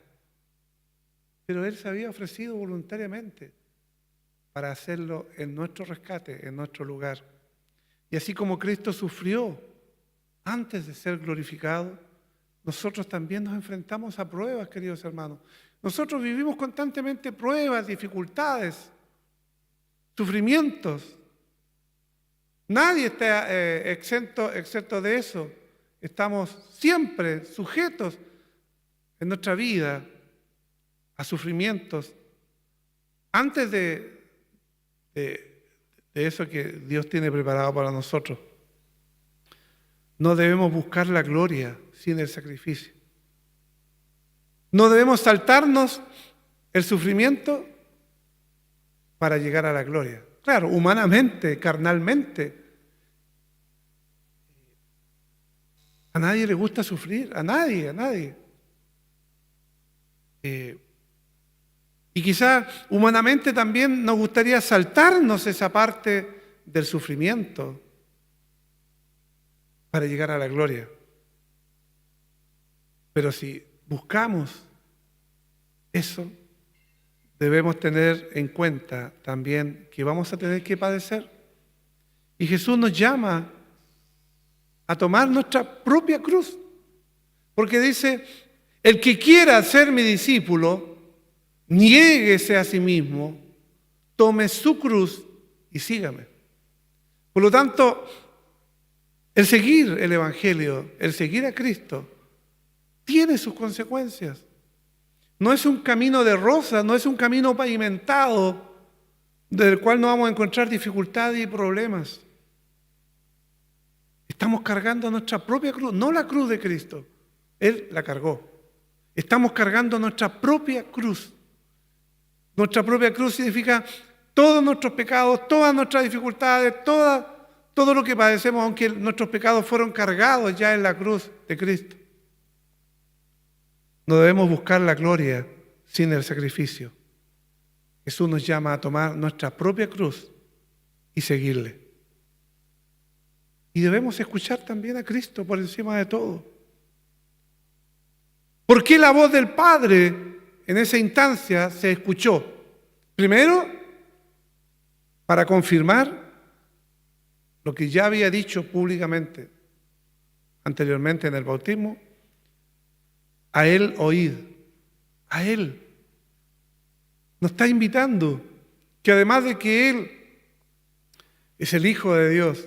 Pero Él se había ofrecido voluntariamente para hacerlo en nuestro rescate, en nuestro lugar. Y así como Cristo sufrió antes de ser glorificado, nosotros también nos enfrentamos a pruebas, queridos hermanos. Nosotros vivimos constantemente pruebas, dificultades, sufrimientos. Nadie está exento de eso. Estamos siempre sujetos en nuestra vida a sufrimientos antes de eso que Dios tiene preparado para nosotros. No debemos buscar la gloria sin el sacrificio. No debemos saltarnos el sufrimiento para llegar a la gloria. Claro, humanamente, carnalmente. A nadie le gusta sufrir, a nadie. Y quizás humanamente también nos gustaría saltarnos esa parte del sufrimiento para llegar a la gloria. Pero si buscamos eso, debemos tener en cuenta también que vamos a tener que padecer. Y Jesús nos llama a tomar nuestra propia cruz. Porque dice, el que quiera ser mi discípulo, niéguese a sí mismo, tome su cruz y sígame. Por lo tanto, el seguir el Evangelio, el seguir a Cristo, tiene sus consecuencias. No es un camino de rosas, no es un camino pavimentado del cual no vamos a encontrar dificultades y problemas. Estamos cargando nuestra propia cruz, no la cruz de Cristo. Él la cargó. Estamos cargando nuestra propia cruz. Nuestra propia cruz significa todos nuestros pecados, todas nuestras dificultades, todo lo que padecemos, aunque nuestros pecados fueron cargados ya en la cruz de Cristo. No debemos buscar la gloria sin el sacrificio. Jesús nos llama a tomar nuestra propia cruz y seguirle. Y debemos escuchar también a Cristo por encima de todo. ¿Por qué la voz del Padre en esa instancia se escuchó? Primero, para confirmar lo que ya había dicho públicamente anteriormente en el bautismo. A Él oíd, a Él. Nos está invitando que además de que Él es el Hijo de Dios,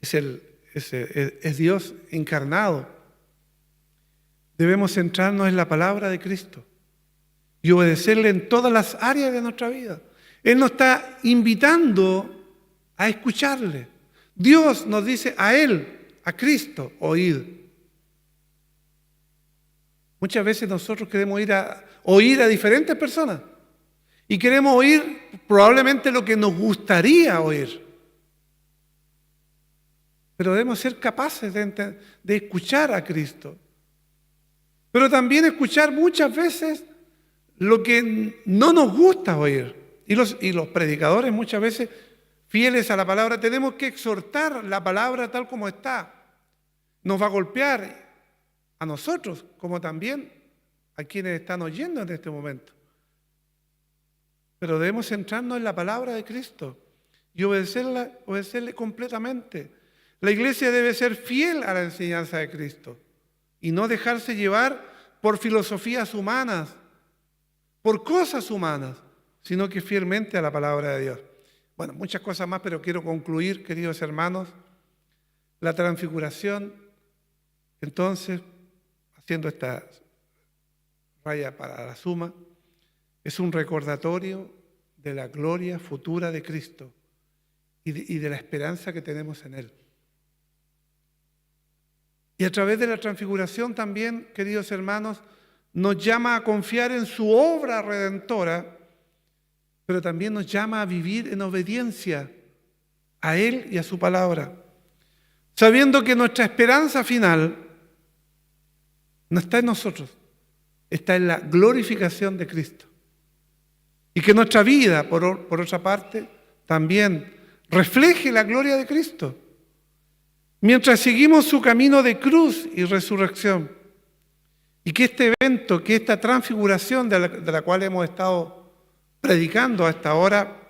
es Dios encarnado, debemos centrarnos en la palabra de Cristo y obedecerle en todas las áreas de nuestra vida. Él nos está invitando a escucharle. Dios nos dice a Él, a Cristo, oíd. Muchas veces nosotros queremos oír a diferentes personas y queremos oír probablemente lo que nos gustaría oír. Pero debemos ser capaces de escuchar a Cristo. Pero también escuchar muchas veces lo que no nos gusta oír. Y los predicadores muchas veces, fieles a la palabra, tenemos que exhortar la palabra tal como está. Nos va a golpear a nosotros, como también a quienes están oyendo en este momento. Pero debemos centrarnos en la palabra de Cristo y obedecerle completamente. La iglesia debe ser fiel a la enseñanza de Cristo y no dejarse llevar por filosofías humanas, por cosas humanas, sino que fielmente a la palabra de Dios. Bueno, muchas cosas más, pero quiero concluir, queridos hermanos. La transfiguración, entonces, haciendo esta raya para la suma, es un recordatorio de la gloria futura de Cristo y de la esperanza que tenemos en Él. Y a través de la transfiguración también, queridos hermanos, nos llama a confiar en su obra redentora, pero también nos llama a vivir en obediencia a Él y a su palabra, sabiendo que nuestra esperanza final no está en nosotros, está en la glorificación de Cristo. Y que nuestra vida, por otra parte, también refleje la gloria de Cristo, mientras seguimos su camino de cruz y resurrección. Y que este evento, que esta transfiguración de la cual hemos estado predicando hasta ahora,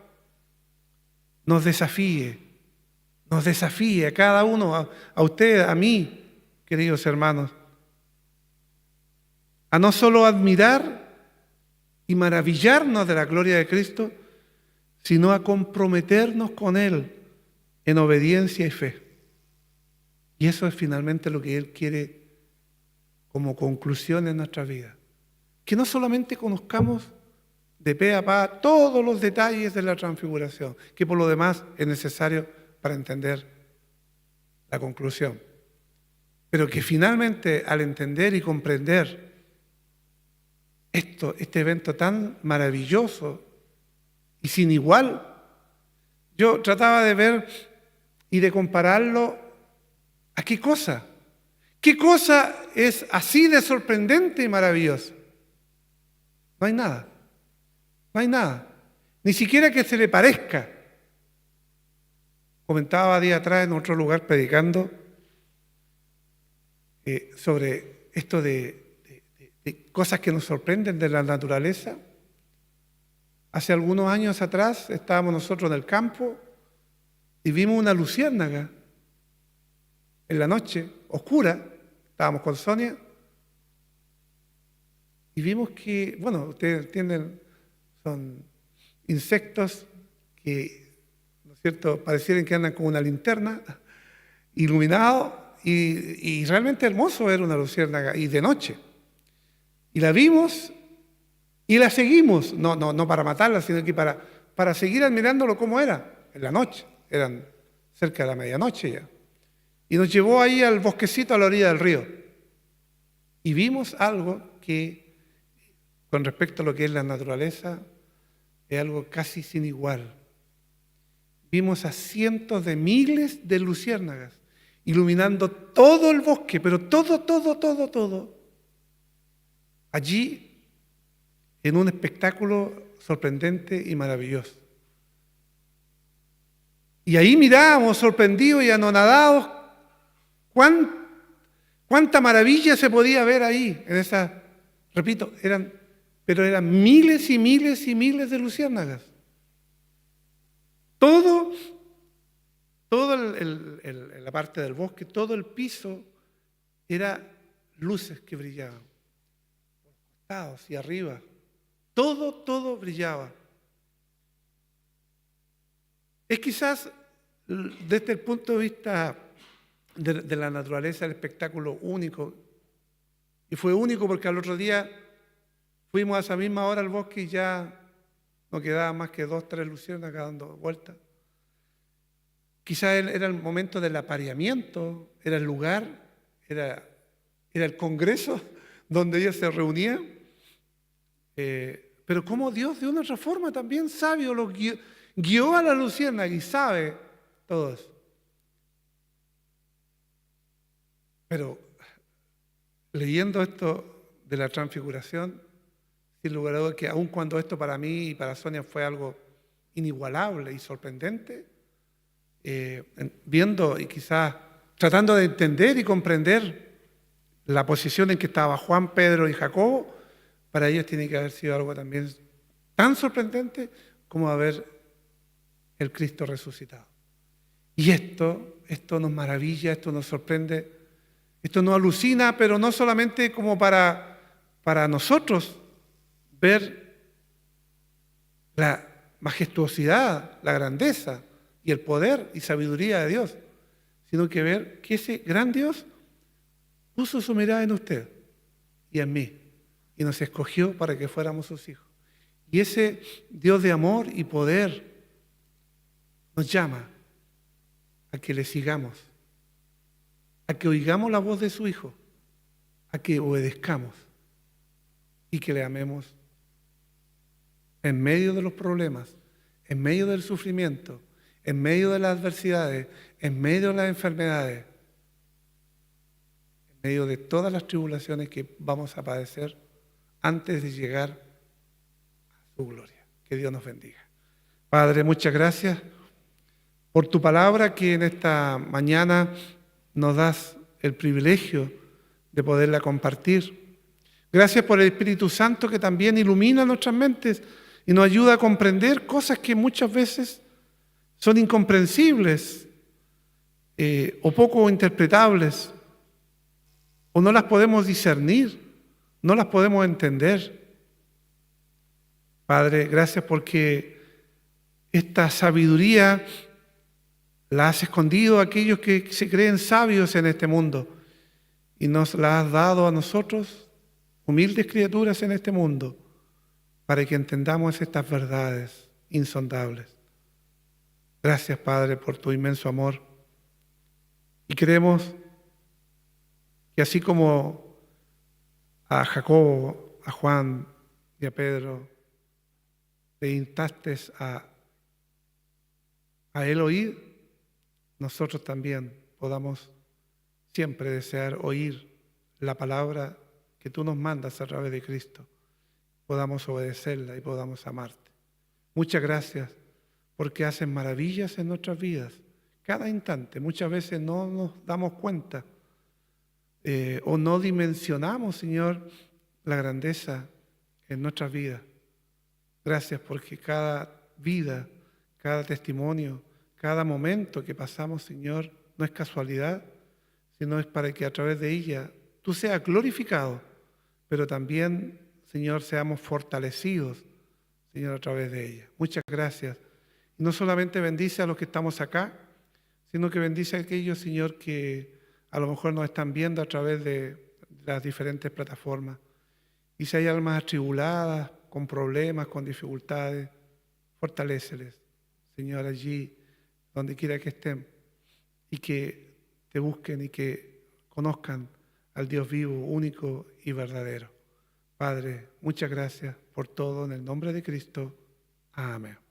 nos desafíe a cada uno, a usted, a mí, queridos hermanos, a no solo admirar y maravillarnos de la gloria de Cristo, sino a comprometernos con Él en obediencia y fe. Y eso es finalmente lo que Él quiere como conclusión en nuestra vida. Que no solamente conozcamos de pe a pa todos los detalles de la transfiguración, que por lo demás es necesario para entender la conclusión, pero que finalmente al entender y comprender este evento tan maravilloso y sin igual, yo trataba de ver y de compararlo a qué cosa. ¿Qué cosa es así de sorprendente y maravillosa? No hay nada. No hay nada. Ni siquiera que se le parezca. Comentaba día atrás en otro lugar predicando sobre esto de cosas que nos sorprenden de la naturaleza. Hace algunos años atrás estábamos nosotros en el campo y vimos una luciérnaga en la noche, oscura, estábamos con Sonia, y vimos que, bueno, ustedes entienden, son insectos que, ¿no es cierto?, parecieran que andan con una linterna, iluminado, y realmente hermoso ver una luciérnaga, y de noche. Y la vimos y la seguimos, no para matarla, sino que para seguir admirándolo como era, en la noche, eran cerca de la medianoche ya. Y nos llevó ahí al bosquecito a la orilla del río. Y vimos algo que, con respecto a lo que es la naturaleza, es algo casi sin igual. Vimos a cientos de miles de luciérnagas iluminando todo el bosque, pero todo. Allí, en un espectáculo sorprendente y maravilloso. Y ahí mirábamos sorprendidos y anonadados cuánta maravilla se podía ver ahí, en esa, repito, eran miles y miles y miles de luciérnagas. Todo la parte del bosque, todo el piso era luces que brillaban, por los costados y arriba. Todo brillaba. Es quizás, desde el punto de vista de la naturaleza, el espectáculo único. Y fue único porque al otro día fuimos a esa misma hora al bosque y ya no quedaba más que 2, 3 luciérnagas dando vueltas. Quizás era el momento del apareamiento, era el lugar, era el congreso donde ellos se reunían. Pero como Dios de una otra forma también sabio los guió a la luciérnaga y sabe todo eso. Pero leyendo esto de la transfiguración, sin lugar a dudas que aun cuando esto para mí y para Sonia fue algo inigualable y sorprendente, viendo y quizás tratando de entender y comprender la posición en que estaba Juan, Pedro y Jacobo, para ellos tiene que haber sido algo también tan sorprendente como ver el Cristo resucitado. Y esto nos maravilla, esto nos sorprende, esto nos alucina, pero no solamente como para nosotros ver la majestuosidad, la grandeza y el poder y sabiduría de Dios, sino que ver que ese gran Dios puso su mirada en usted y en mí y nos escogió para que fuéramos sus hijos. Y ese Dios de amor y poder nos llama a que le sigamos, a que oigamos la voz de su Hijo, a que obedezcamos y que le amemos en medio de los problemas, en medio del sufrimiento, en medio de las adversidades, en medio de las enfermedades, en medio de todas las tribulaciones que vamos a padecer antes de llegar a su gloria. Que Dios nos bendiga. Padre, muchas gracias por tu palabra que en esta mañana nos das el privilegio de poderla compartir. Gracias por el Espíritu Santo que también ilumina nuestras mentes y nos ayuda a comprender cosas que muchas veces son incomprensibles o poco interpretables, o no las podemos discernir, no las podemos entender. Padre, gracias porque esta sabiduría la has escondido a aquellos que se creen sabios en este mundo y nos la has dado a nosotros, humildes criaturas en este mundo, para que entendamos estas verdades insondables. Gracias, Padre, por tu inmenso amor. Y creemos que así como a Jacobo, a Juan y a Pedro le instaste a él oír, nosotros también podamos siempre desear oír la palabra que tú nos mandas a través de Cristo, podamos obedecerla y podamos amarte. Muchas gracias porque haces maravillas en nuestras vidas, cada instante. Muchas veces no nos damos cuenta o no dimensionamos, Señor, la grandeza en nuestras vidas. Gracias porque cada vida, cada testimonio, cada momento que pasamos, Señor, no es casualidad, sino es para que a través de ella tú seas glorificado, pero también, Señor, seamos fortalecidos, Señor, a través de ella. Muchas gracias. Y no solamente bendice a los que estamos acá, sino que bendice a aquellos, Señor, que a lo mejor nos están viendo a través de las diferentes plataformas. Y si hay almas atribuladas, con problemas, con dificultades, fortaléceles, Señor, allí, donde quiera que estén, y que te busquen y que conozcan al Dios vivo, único y verdadero. Padre, muchas gracias por todo, en el nombre de Cristo. Amén.